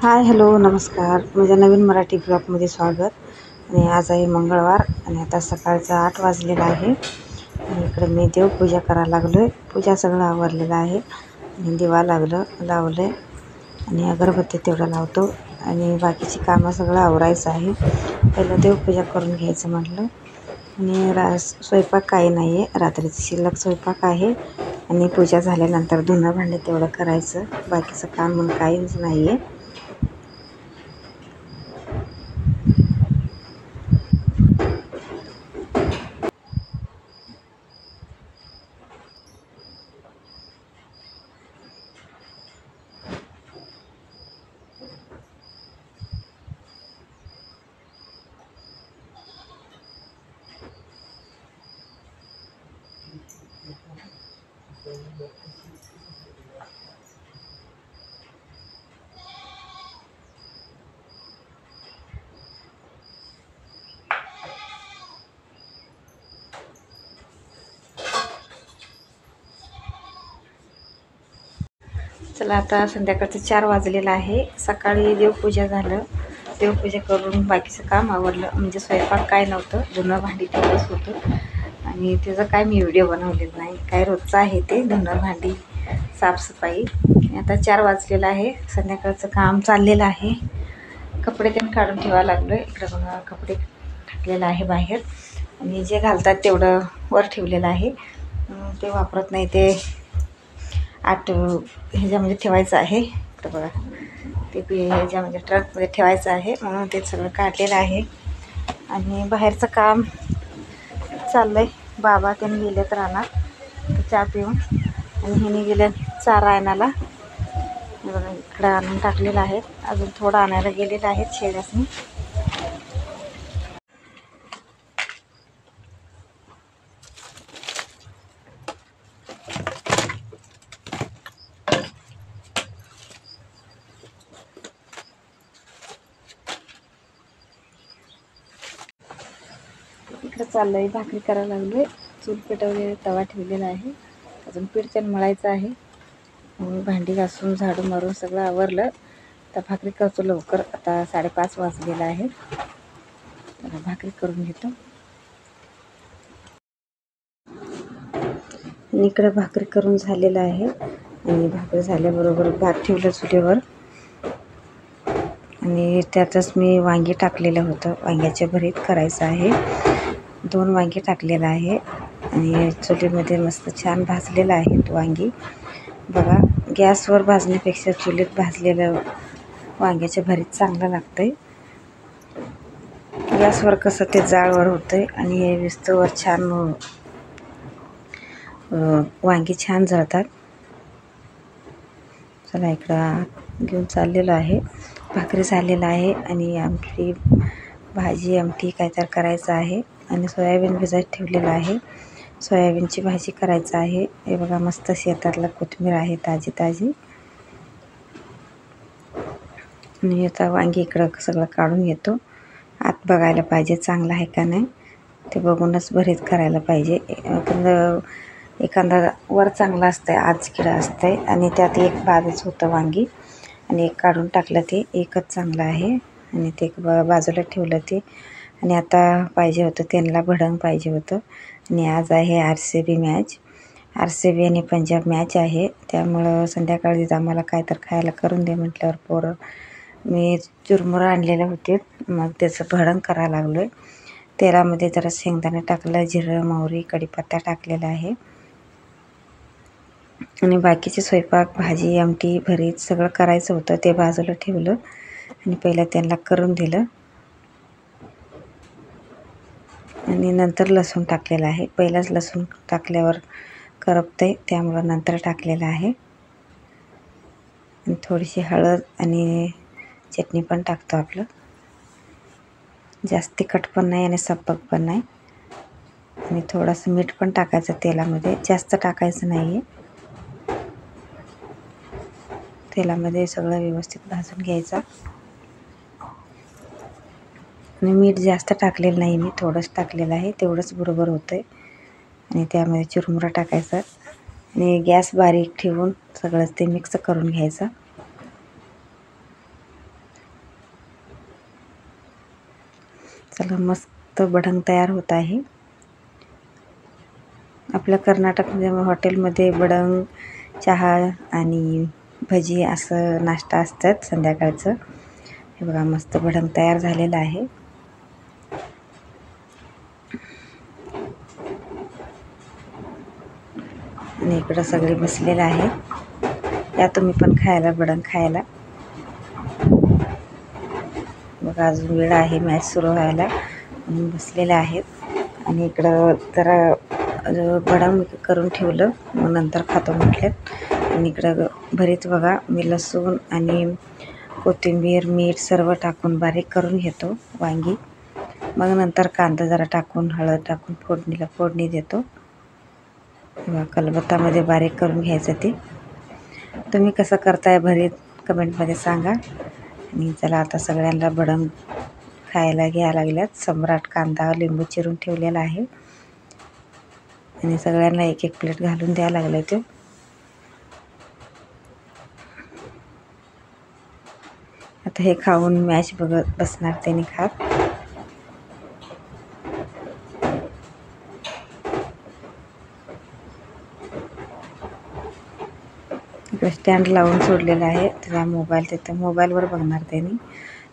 Hi hello नमस्कार. माझ्या नवीन मराठी ब्लॉगमध्ये स्वागत. आणि आज आहे मंगळवार आणि आता सकाळचा 8 वाजलेला आहे आणि इकडे मी देवपूजा करायला लागलो आहे. पूजा सगळं आवरलेलं आहे आणि दिवा लावलं आणि अगरबत्ती तेवढं लावतो आणि बाकीची कामं सगळं आवरायचं आहे. पहिलं देवपूजा करून घ्यायचं म्हटलं. आणि स्वयंपाक काही नाही आहे, रात्रीची शिल्लक स्वयंपाक आहे आणि पूजा झाल्यानंतर धुणं भांडे तेवढं करायचं. बाकीचं काम म्हणून काहीच नाही आहे. चला आता संध्याकाळचं 4 वाजलेलं आहे. सकाळी देवपूजा झालं, देवपूजा करून बाकीचं काम आवरलं. म्हणजे स्वयंपाक काय नव्हतं, धुणं भांडी तेवढंच होतं आणि त्याचं काय मी व्हिडिओ बनवलेला नाही. काय रोजचं आहे ते धुणं भांडी साफसफाई. आता 4 वाजलेलं आहे, संध्याकाळचं काम चाललेलं आहे. कपडे त्यांनी काढून ठेवायला लागलो आहे. इकडं बघा कपडे टाकलेलं आहे बाहेर आणि जे घालतात तेवढं वर ठेवलेलं आहे. ते वापरत नाही, ते ह्याच्यामध्ये ठेवायचं आहे. तर बघा ते ह्याच्यामध्ये ट्रकमध्ये ठेवायचं आहे म्हणून ते सगळं काढलेलं आहे. आणि बाहेरचं काम चाललं आहे. बाबा त्यांनी गेलेत रानात चहा पिऊन आणि ह्याने गेले चारा आणायला. बघा इकडं आणून टाकलेलं आहे, अजून थोडं आणायला गेलेलं आहेत शेळ्यासनी. इकडं चाललं आहे, भाकरी करायला लागलो आहे. चूल पेटवलेला तवा ठेवलेला आहे, अजून पीठ मळायचं आहे. भांडी घासून झाडू मारून सगळं आवरलं. आता भाकरी करतो लवकर. आता 5:30 वाजलेला आहे. तर भाकरी करून घेतो. आणि इकडं भाकरी करून झालेलं आहे आणि भाकरी झाल्याबरोबर भात ठेवलं चुलीवर आणि त्यातच मी वांगी टाकलेलं होतं. वांग्याचे भरीत करायचं आहे. 2 वांगी टाकलेलं आहे आणि चुलीमध्ये मस्त छान भाजलेलं आहे वांगी. बघा गॅसवर भाजण्यापेक्षा चुलीत भाजलेलं वांग्याचे भरीत चांगलं लागतं आहे. गॅसवर कसं ते जाळवर होतं आहे आणि हे विस्तवर छान वांगी छान जळतात. चला इकडं घेऊन चाललेलं आहे. भाकरी झालेलं आहे आणि आमटी भाजी आमटी काहीतरी करायचं आहे आणि सोयाबीन भिजत ठेवलेलं आहे. सोयाबीनची भाजी करायचं आहे. हे बघा मस्त शेतातला कोथिंबीर आहे ताजी ताजी. आणि आता वांगी इकडं सगळं काढून घेतो. आत बघायला पाहिजे चांगलं आहे का नाही, ते बघूनच भरीत करायला पाहिजे. एखादा वर चांगला असतंय, आत किडा असतंय आणि त्यात एक बाजूच होतं वांगी आणि एक काढून टाकलं, ते एकच चांगलं आहे आणि ते बाजूला ठेवलं ते. आणि आता पाहिजे होतं त्यांना भडंग पाहिजे होतं आणि आज आहे RCB मॅच. RCB आणि पंजाब मॅच आहे, त्यामुळं संध्याकाळी आम्हाला काय तर खायला करून दे म्हटल्यावर मी चुरमुरं आणलेले होते, मग त्याचं भडंग करायला लागलो आहे. तेलामध्ये जरा शेंगदाणा टाकलं, जिरं मोहरी कढीपत्ता टाकलेला आहे आणि बाकीचे स्वयंपाक भाजी आमटी भरीत सगळं करायचं होतं. ते बाजूला ठेवलं आणि पहिलं त्यांना करून दिलं आणि नंतर लसूण टाकलेलं आहे. पहिलाच लसूण टाकल्यावर करपतंय, त्यामुळं नंतर टाकलेलं आहे. आणि थोडीशी हळद आणि चटणी पण टाकतो आपलं. जास्त तिखट पण नाही आणि सपक पण नाही. आणि थोडंसं मीठ पण टाकायचं तेलामध्ये, जास्त टाकायचं नाही आहे. तेलामध्ये सगळं व्यवस्थित भाजून घ्यायचं आणि मीठ जास्त टाकलेलं नाही, मी थोडंच टाकलेलं आहे, तेवढंच बरोबर होतं आहे. आणि त्यामध्ये चुरमुरा टाकायचा आणि गॅस बारीक ठेवून सगळं ते मिक्स करून घ्यायचं. चला, मस्त भडंग तयार होत आहे. आपल्या कर्नाटकमध्ये हॉटेलमध्ये भडंग, चहा आणि भजी असं नाश्ता असतात संध्याकाळचं. हे बघा, मस्त भडंग तयार झालेलं आहे. आणि इकडं सगळे बसलेलं आहे. या तुम्ही पण खायला, भडंग खायला. बघा, अजून वेळ आहे मॅच सुरू व्हायला म्हणून बसलेले आहेत. आणि इकडं जरा भडंग करून ठेवलं, मग नंतर खातो म्हटलं. आणि इकडं भरीत बघा, मी लसूण आणि कोथिंबीर, मीठ सर्व टाकून बारीक करून घेतो वांगी. मग नंतर कांदा जरा टाकून, हळद टाकून फोडणी देतो. किंवा कलबत्तामध्ये बारीक करून घ्यायचं ते. तुम्ही कसं करताय भरीत कमेंटमध्ये सांगा. आणि चला, आता सगळ्यांना भडंग खायला घ्यायला लागल्यात. सम्राट कांदा लिंबू चिरून ठेवलेला आहे आणि सगळ्यांना एक एक प्लेट घालून द्यायला लागलं ते. आता हे खाऊन मॅच बघत बसणार त्यांनी खात. इकडे स्टँड लावून सोडलेलं आहे, त्याचा मोबाईल तिथं मोबाईलवर बघणार त्यांनी.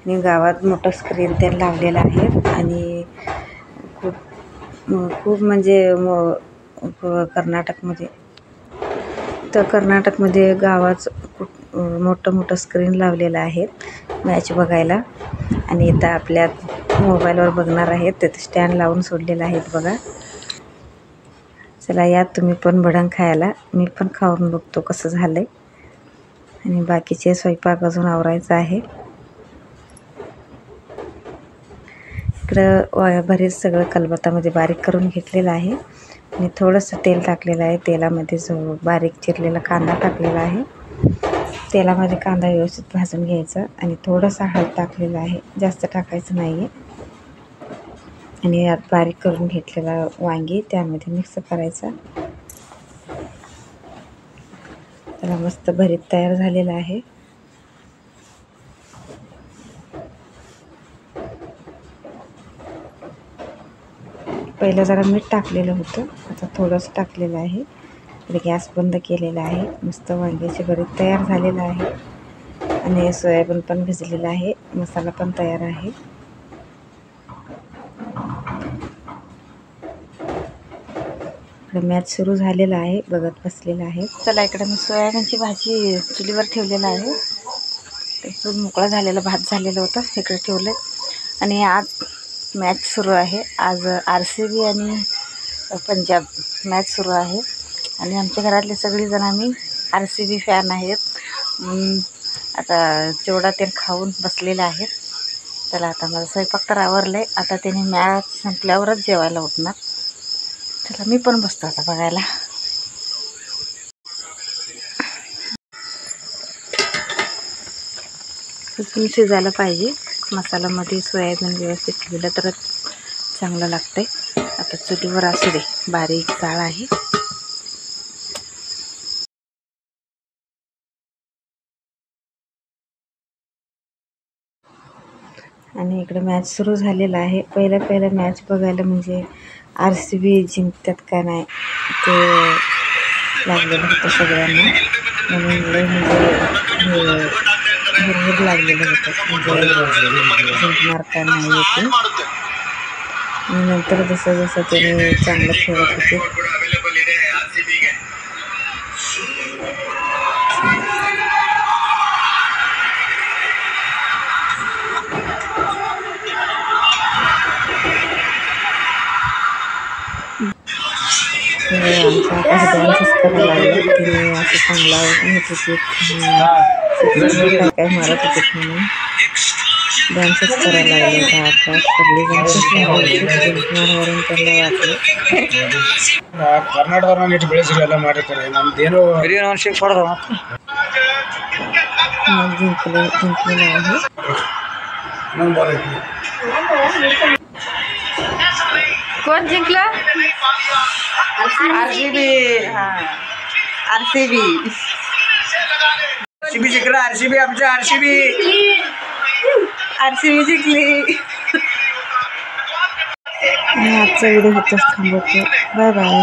आणि गावात मोठं स्क्रीन ते लावलेलं आहे. आणि खूप म्हणजे कर्नाटकमध्ये गावात मोठं स्क्रीन लावलेलं आहे मॅच बघायला. आणि इथं आपल्या मोबाईलवर बघणार आहेत. तिथं स्टँड लावून सोडलेलं आहेत बघा. चला, या तुम्ही पण भडंग खायला. मी पण खाऊन बघतो कसं झालंय. आणि बाकीचे स्वयंपाक अजून आवरायचा आहे. इकडं बरेच सगळं कलबत्तामध्ये बारीक करून घेतलेलं आहे. आणि थोडंसं तेल टाकलेलं आहे. तेलामध्ये जो बारीक चिरलेला कांदा टाकलेला आहे. तेलामध्ये कांदा व्यवस्थित भाजून घ्यायचा. आणि थोडंसं हळद टाकलेलं आहे, जास्त टाकायचं नाही आहे. आणि यात बारीक करून घेतलेला वांगी त्यामध्ये मिक्स करायचा. त्याला मस्त भरीत तयार झालेलं आहे. पहिलं जरा मीठ टाकलेलं होतं, आता थोडंसं टाकलेलं आहे. गॅस बंद केलेला आहे. मस्त वांग्याचे भरीत तयार झालेलं आहे. आणि सोयाबीन पण भिजलेलं आहे. मसाला पण तयार आहे. इकडे मॅच सुरू झालेला आहे, बघत बसलेला आहे. चला, इकडे मी सोयाबीनची भाजी चुलीवर ठेवलेलं आहे. त्यातून मोकळा झालेला भात झालेलं होतं, इकडे ठेवलं. आणि आज मॅच सुरू आहे. आज RCB आणि पंजाब मॅच सुरू आहे. आणि आमच्या घरातले सगळीजण आम्ही RCB फॅन आहेत. आता चिवडा ते खाऊन बसलेले आहेत. चला, आता माझा स्वयंपाक तर आवरलं आहे. आता त्याने मॅच संपल्यावरच जेवायला उठणार. चला, मी पण बसतो आता बघायला. शिजायला पाहिजे. मसाल्यामध्ये सोयाबीन व्यवस्थित ठेवलं तरच चांगलं लागतंय. आता चुलीवर असू दे, बारीक जाळ आहे. आणि इकडे मॅच सुरू झालेला आहे. पहिलं मॅच बघायला म्हणजे RCB जिंकतात का नाही ते लागलेलं होतं सगळ्यांना. म्हणून लय म्हणजे भरपूर लागलेलं होतं म्हणजे जिंकणार का नाही येते. आणि नंतर जसं त्याने चांगलं खेळत होते. आमचा आकाश डान्सच करायला लागला. तिने असं चांगला म्हणत होते, काय मारत होते म्हणून डान्सच करायला लागले होता आकाश. सगळेजण जिंकणारवरून त्यांना वाटलं. ಕರ್ನಾಟಕದವ್ರನ್ನ ನೀಟ್ ಬೆಳೆಸಿರಿ ಎಲ್ಲ ಮಾಡಿರ್ತಾರೆ ನಮ್ದೇನು जिंकलेला आहे. कोण जिंकलं? RCB. RCB जिंकलं. RCB आमच्या RCB जिंकली. आणि आजचा व्हिडिओ इथंच थांबवतो. Bye bye.